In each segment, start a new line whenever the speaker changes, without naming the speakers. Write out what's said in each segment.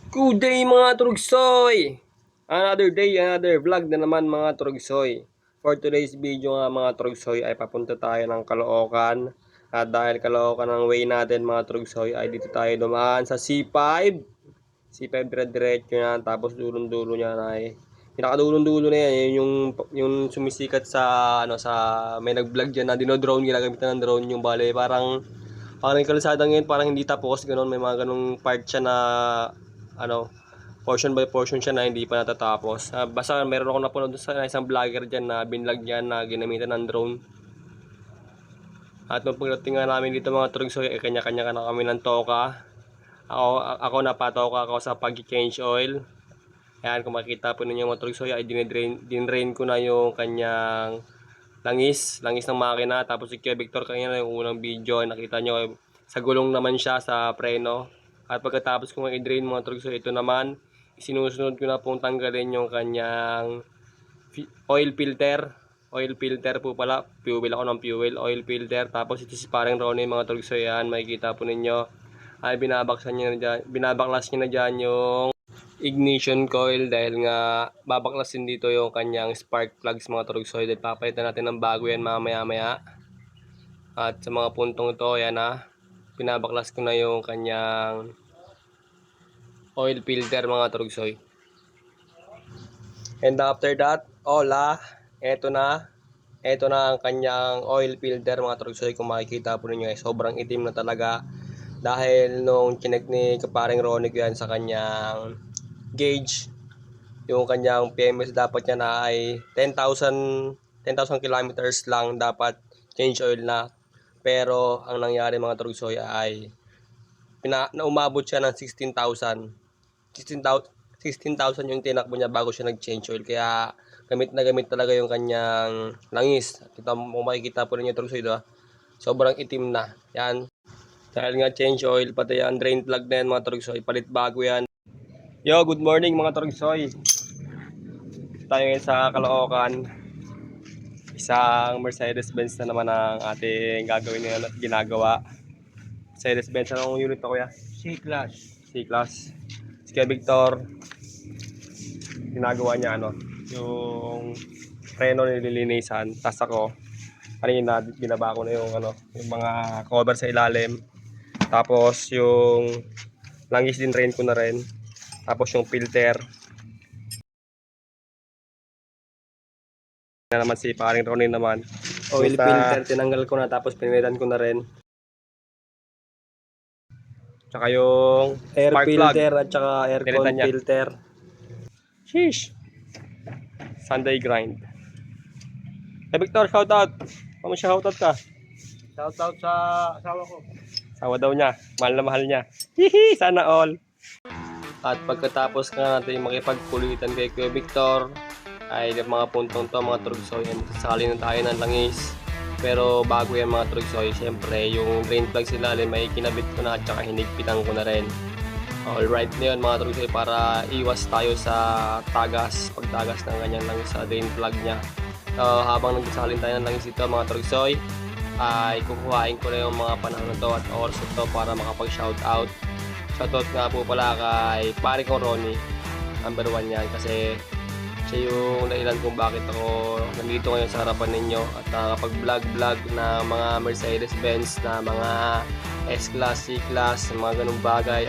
Good day mga Trugsoy! Another day, another vlog na naman mga Trugsoy. For today's video nga mga Trugsoy ay papunta tayo ng Caloocan. At dahil Caloocan ang way natin mga Trugsoy ay dito tayo dumaan sa C5. C5 dire-diretso yan, tapos dulong-dulo niya na ay pinakadulong-dulo na yan, yung sumisikat sa sa may nag-vlog diyan na dino-drone, ginagamitan ng drone yung bale, parang yung kalsada ngayon parang hindi tapos, ganoon, may mga ganung part siya na portion by portion siya na hindi pa natatapos. Basta meron ako napanood sa isang vlogger diyan na binlog niya na ginamitan ng drone. At nung pagdating nga namin dito mga Trugsoy, kanya-kanya na kami ng toka. Ako napatoka ako sa pag-change oil. Ayan, kung makikita po ninyo mga Trugsoy, ay dinrain ko na yung kanyang langis ng makina. Tapos si Kuya Victor kanina yung unang video, nakita nyo sa gulong naman siya sa preno. At pagkatapos ko i-drain mga Trugsoy, ito naman sinusunod ko na pong tanggalin yung kanyang oil filter po pala, fuel ako ng fuel, oil filter. Tapos ito si parang Ronnie mga Trugsoy, yan makikita po ninyo ay binabaklas niya na dyan yung ignition coil dahil nga babaklasin dito yung kanyang spark plugs mga Trugsoy. Dahil papalitan natin ng bago yan mamaya. At sa mga puntong ito, yan binabaklas ko na yung kanyang oil filter mga Trugsoy. And after that, eto na ang kanyang oil filter mga Trugsoy. Kung makikita po ninyo ay sobrang itim na talaga dahil nung chinek ni kaparing Ronnie ko yan sa kanyang gauge, yung kanyang PMS dapat niya na ay 10,000 kilometers lang dapat change oil na. Pero ang nangyari mga Trugsoy ay umabot siya ng 16,000 yung tinakbo niya bago siya nag-change oil. Kaya gamit na gamit talaga yung kanyang langis. Kita mo, makikita po ninyo Trugsoy, sobrang itim na yan dahil nga change oil, pati yan drain plug na yan mga Trugsoy, palit bago yan. Yo, good morning mga Trugsoy. Tayo ngayon sa Caloocan. Isang Mercedes-Benz na naman ang ating gagawin ngayon at ginagawa. Mercedes-Benz, anong unit na kuya?
C-Class.
C-Class. Si Kuya Victor, ginagawa niya yung preno nililinisan. Tapos ako, kanina binaba ko na yung mga cover sa ilalim. Tapos yung langis din drain ko na rin. Tapos yung filter na naman si paring Ronnie naman. Oil filter tinanggal ko na, tapos pinitan ko na rin. Tsaka yung air filter at tsaka aircon filter. Sheesh. Sunday grind. Hey Victor, shout out. Shout out ka.
Shout out sa asawa ko.
Asawa daw niya. Mahal na mahal niya. Hihi, sana all. At pagkatapos nga natin makipagpulitan kay Kuya Victor, ay mga puntong to mga Trugsoy, sasali na tayo ng langis. Pero bago yan mga Trugsoy, syempre yung drain plug sa ilalim may kinabit ko na at saka hinigpitan ko na rin. Alright na yun mga Trugsoy, para iwas tayo sa pagtagas ng kanyang langis sa drain plug nya. Habang nagsasalin tayo ng langis ito mga Trugsoy, ay kukuhain ko na yung mga panahon na to at oras to para makapag shoutout. Shoutout nga po pala kay pare ko Ronnie, number 1 yan, kasi siya yung dahilan kung bakit ako nandito ngayon sa harapan ninyo at nakakapag-vlog na mga Mercedes-Benz, na mga S-Class, C-Class, mga ganung bagay.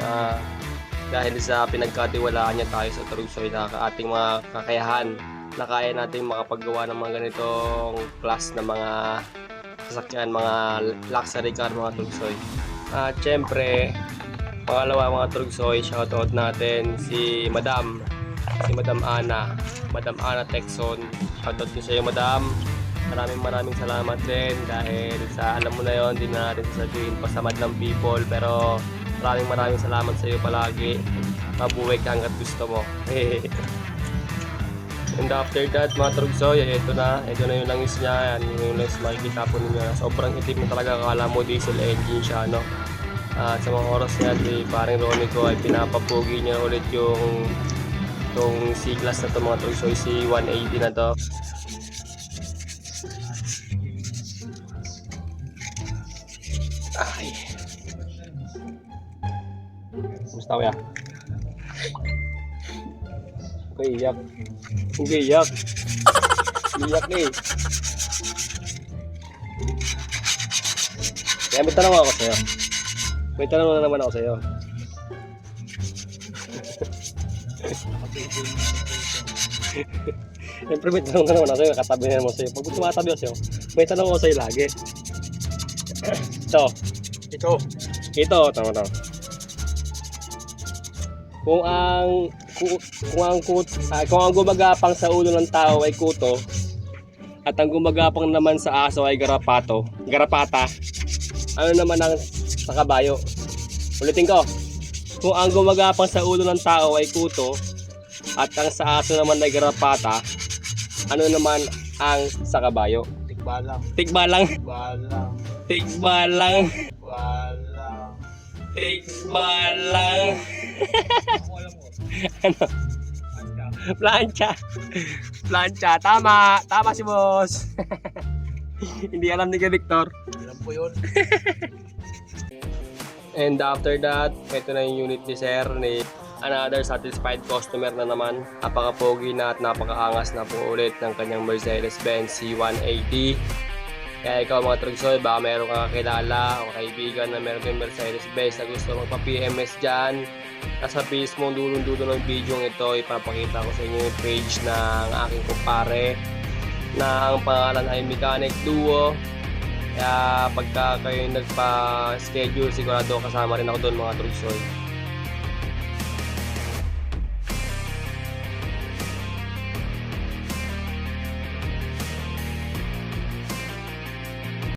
Dahil sa pinagkatiwalaan niya tayo sa Trugsoy na ating mga kakayahan na kaya natin makapaggawa ng mga ganitong class na mga sasakyan, mga luxury car mga Trugsoy. At syempre, pangalawa mga Trugsoy, shoutout natin si Madam Ana Texon. Shoutout ko sa iyo Madam. Maraming salamat din dahil sa, alam mo na yon, din na natin sasabihin pasamad ng people, pero maraming salamat sa iyo palagi. Mabuhay ka hanggat gusto mo. And after that mga Trugsoy, ito na yung langis niya. Yan, yung langis makikita po ninyo, sobrang itim na talaga, akala mo diesel engine siya at sa mga oras niya si parang Ronnie ko ay pinapapugi niya ulit yung C-Class na to mga Trugsoy, si 180 na to. Ay, gusto ko ya. Iyak. Hindi iyak. Iyak eh. Kaya may tanong ako sa'yo. May tanong na naman ako sa'yo. Siyempre may tanong na naman ako sa'yo. Katabi na naman sa'yo. Pag tumatabi ako sa'yo, may tanong ako sa'yo lagi. Ito, tama. Kung ang gumagapang sa ulo ng tao ay kuto at ang gumagapang naman sa aso ay garapata, ano naman ang sa kabayo? Ulitin ko. Kung ang gumagapang sa ulo ng tao ay kuto at ang sa aso naman ay garapata, ano naman ang sa kabayo?
Tikbalang.
Tigbalang.
Tikbalang.
Tigbalang.
Tikbalang.
Tigbalang. Ano? Plancha. Tama si boss. Hindi alam ni Victor.
Alam po yun.
And after that, ito na yung unit ni Sir ni another satisfied customer na naman. Napaka-pogi na at napaka-angas na po ulit ng kanyang Mercedes-Benz C180. Kaya ikaw mga Trugsoy, baka meron kang kakilala o kaibigan na meron kang Mercedes-Benz na gusto magpa-PMS dyan. Nasa mismo dulo-dulo ng video ito, ipapakita ko sa inyo yung page ng aking kumpare na ang pangalan ay Mechanic Duo. Kaya pagka kayo nagpa-schedule, sigurado kasama rin ako doon mga Trugsoy.